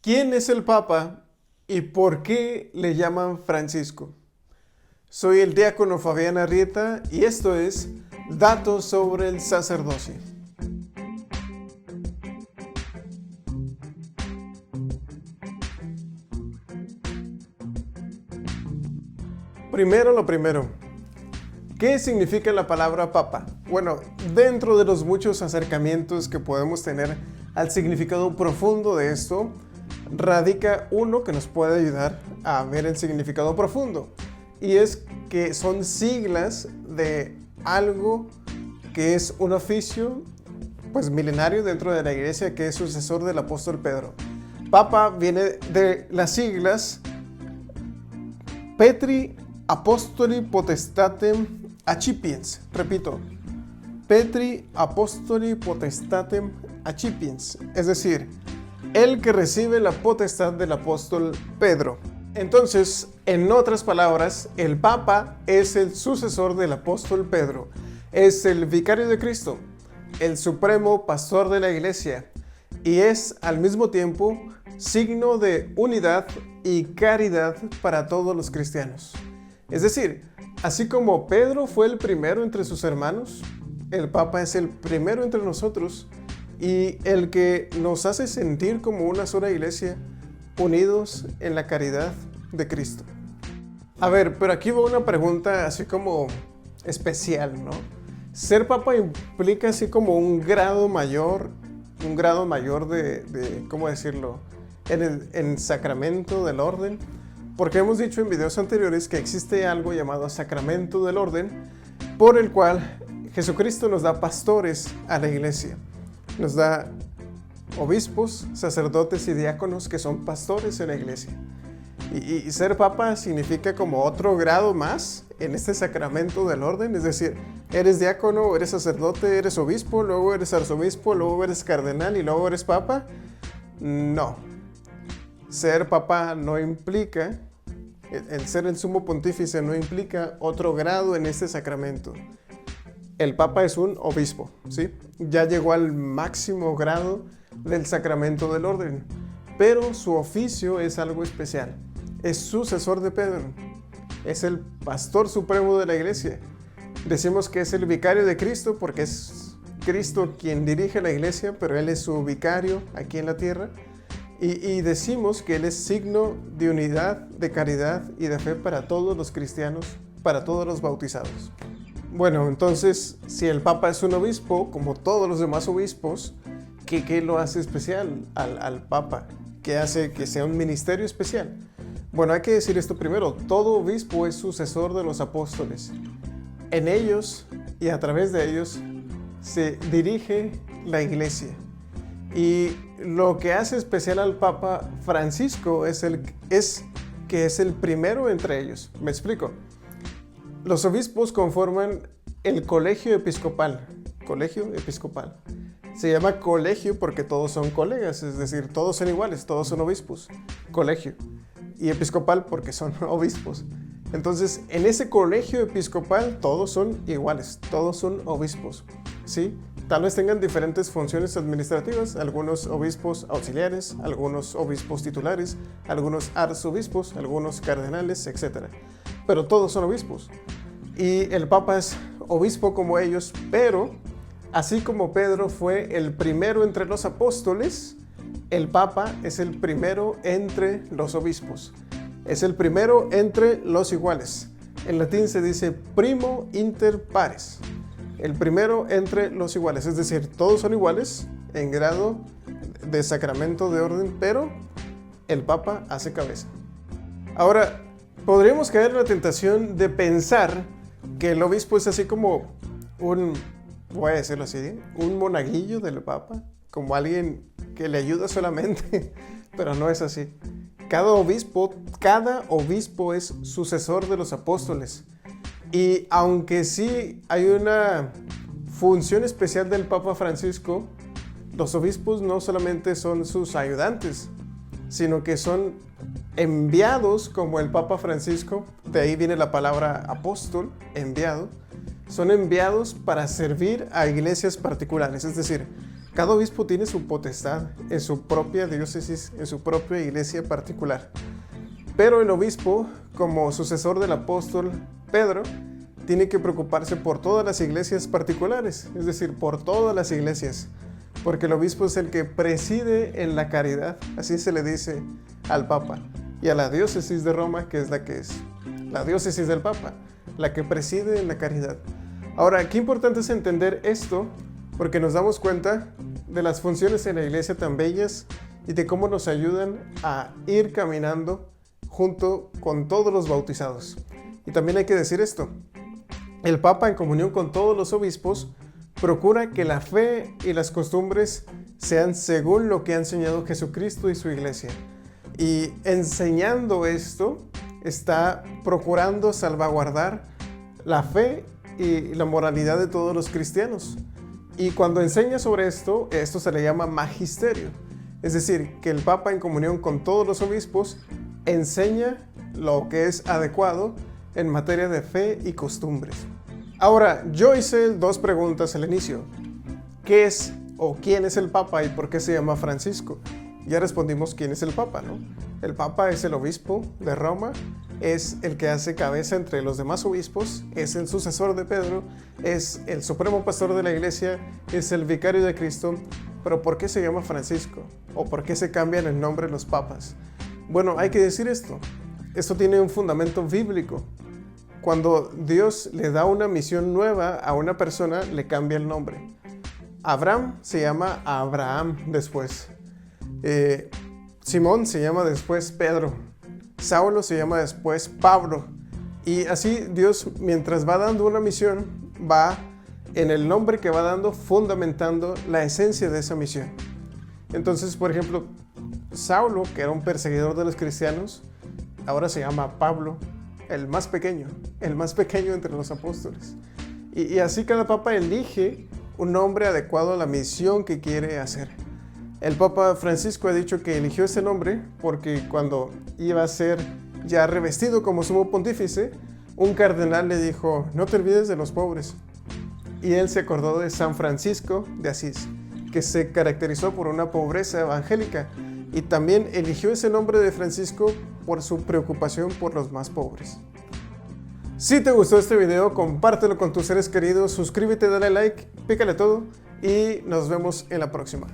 ¿Quién es el Papa y por qué le llaman Francisco? Soy el diácono Fabián Arrieta y esto es Datos sobre el sacerdocio. Primero lo primero, ¿qué significa la palabra papa? Bueno, dentro de los muchos acercamientos que podemos tener al significado profundo de esto, radica uno que nos puede ayudar a ver el significado profundo. Y es que son siglas de algo que es un oficio pues milenario dentro de la iglesia, que es sucesor del apóstol Pedro. Papa viene de las siglas Petri Apostoli Potestatem Accipiens. Repito, Petri Apostoli Potestatem Accipiens, es decir, el que recibe la potestad del apóstol Pedro. Entonces, en otras palabras, el Papa es el sucesor del apóstol Pedro, es el vicario de Cristo, el supremo pastor de la iglesia, y es al mismo tiempo signo de unidad y caridad para todos los cristianos. Es decir, así como Pedro fue el primero entre sus hermanos, el Papa es el primero entre nosotros y el que nos hace sentir como una sola iglesia, unidos en la caridad de Cristo. A ver, pero aquí va una pregunta así como especial, ¿no? Ser Papa implica así como un grado mayor de ¿cómo decirlo? En el sacramento del orden. Porque hemos dicho en videos anteriores que existe algo llamado sacramento del orden, por el cual Jesucristo nos da pastores a la iglesia. Nos da obispos, sacerdotes y diáconos que son pastores en la iglesia. Y ser papa significa como otro grado más en este sacramento del orden, es decir, eres diácono, eres sacerdote, eres obispo, luego eres arzobispo, luego eres cardenal y luego eres papa. No. Ser papa no implica, el ser el sumo pontífice no implica otro grado en este sacramento. El Papa es un obispo, ¿sí? Ya llegó al máximo grado del sacramento del orden, pero su oficio es algo especial. Es sucesor de Pedro, es el pastor supremo de la iglesia. Decimos que es el vicario de Cristo porque es Cristo quien dirige la iglesia, pero Él es su vicario aquí en la tierra. Y decimos que Él es signo de unidad, de caridad y de fe para todos los cristianos, para todos los bautizados. Bueno, entonces, si el Papa es un obispo, como todos los demás obispos, ¿qué lo hace especial al Papa? ¿Qué hace que sea un ministerio especial? Bueno, hay que decir esto primero. Todo obispo es sucesor de los apóstoles. En ellos y a través de ellos se dirige la iglesia. Y lo que hace especial al Papa Francisco es que es el primero entre ellos. ¿Me explico? Los obispos conforman el colegio episcopal. Colegio episcopal. Se llama colegio porque todos son colegas, es decir, todos son iguales, todos son obispos. Colegio. Y episcopal porque son obispos. Entonces, en ese colegio episcopal todos son iguales, todos son obispos. ¿Sí? Tal vez tengan diferentes funciones administrativas, algunos obispos auxiliares, algunos obispos titulares, algunos arzobispos, algunos cardenales, etc. Pero todos son obispos. Y el Papa es obispo como ellos, pero así como Pedro fue el primero entre los apóstoles, el Papa es el primero entre los obispos. Es el primero entre los iguales. En latín se dice primo inter pares. El primero entre los iguales, es decir, todos son iguales en grado de sacramento de orden, pero el Papa hace cabeza. Ahora, podríamos caer en la tentación de pensar que el obispo es así como voy a decirlo así, un monaguillo del Papa, como alguien que le ayuda solamente, pero no es así. Cada obispo es sucesor de los apóstoles. Y aunque sí hay una función especial del Papa Francisco, los obispos no solamente son sus ayudantes, sino que son enviados como el Papa Francisco, de ahí viene la palabra apóstol, enviado, son enviados para servir a iglesias particulares, es decir, cada obispo tiene su potestad en su propia diócesis, en su propia iglesia particular. Pero el obispo, como sucesor del apóstol Pedro, tiene que preocuparse por todas las iglesias particulares, es decir, por todas las iglesias, porque el obispo es el que preside en la caridad, así se le dice al Papa, y a la diócesis de Roma, que es la diócesis del Papa, la que preside en la caridad. Ahora, qué importante es entender esto, porque nos damos cuenta de las funciones en la iglesia tan bellas y de cómo nos ayudan a ir caminando junto con todos los bautizados. Y también hay que decir esto, el Papa, en comunión con todos los obispos, procura que la fe y las costumbres sean según lo que ha enseñado Jesucristo y su iglesia. Y enseñando esto, está procurando salvaguardar la fe y la moralidad de todos los cristianos. Y cuando enseña sobre esto, esto se le llama magisterio. Es decir, que el Papa, en comunión con todos los obispos, enseña lo que es adecuado en materia de fe y costumbres. Ahora, yo hice dos preguntas al inicio. ¿Qué es o quién es el Papa y por qué se llama Francisco? Ya respondimos quién es el Papa, ¿no? El Papa es el obispo de Roma, es el que hace cabeza entre los demás obispos, es el sucesor de Pedro, es el supremo pastor de la iglesia, es el vicario de Cristo. Pero ¿por qué se llama Francisco? ¿O por qué se cambian el nombre los papas? Bueno, hay que decir esto. Esto tiene un fundamento bíblico. Cuando Dios le da una misión nueva a una persona, le cambia el nombre. Abraham se llama Abraham después. Simón se llama después Pedro. Saulo se llama después Pablo. Y así Dios, mientras va dando una misión, va en el nombre que va dando, fundamentando la esencia de esa misión. Entonces, por ejemplo, Saulo, que era un perseguidor de los cristianos, ahora se llama Pablo, el más pequeño entre los apóstoles. Y así cada papa elige un nombre adecuado a la misión que quiere hacer. El Papa Francisco ha dicho que eligió ese nombre porque cuando iba a ser ya revestido como sumo pontífice, un cardenal le dijo: no te olvides de los pobres. Y él se acordó de San Francisco de Asís, que se caracterizó por una pobreza evangélica, y también eligió ese nombre de Francisco por su preocupación por los más pobres. Si te gustó este video, compártelo con tus seres queridos, suscríbete, dale like, pícale todo y nos vemos en la próxima.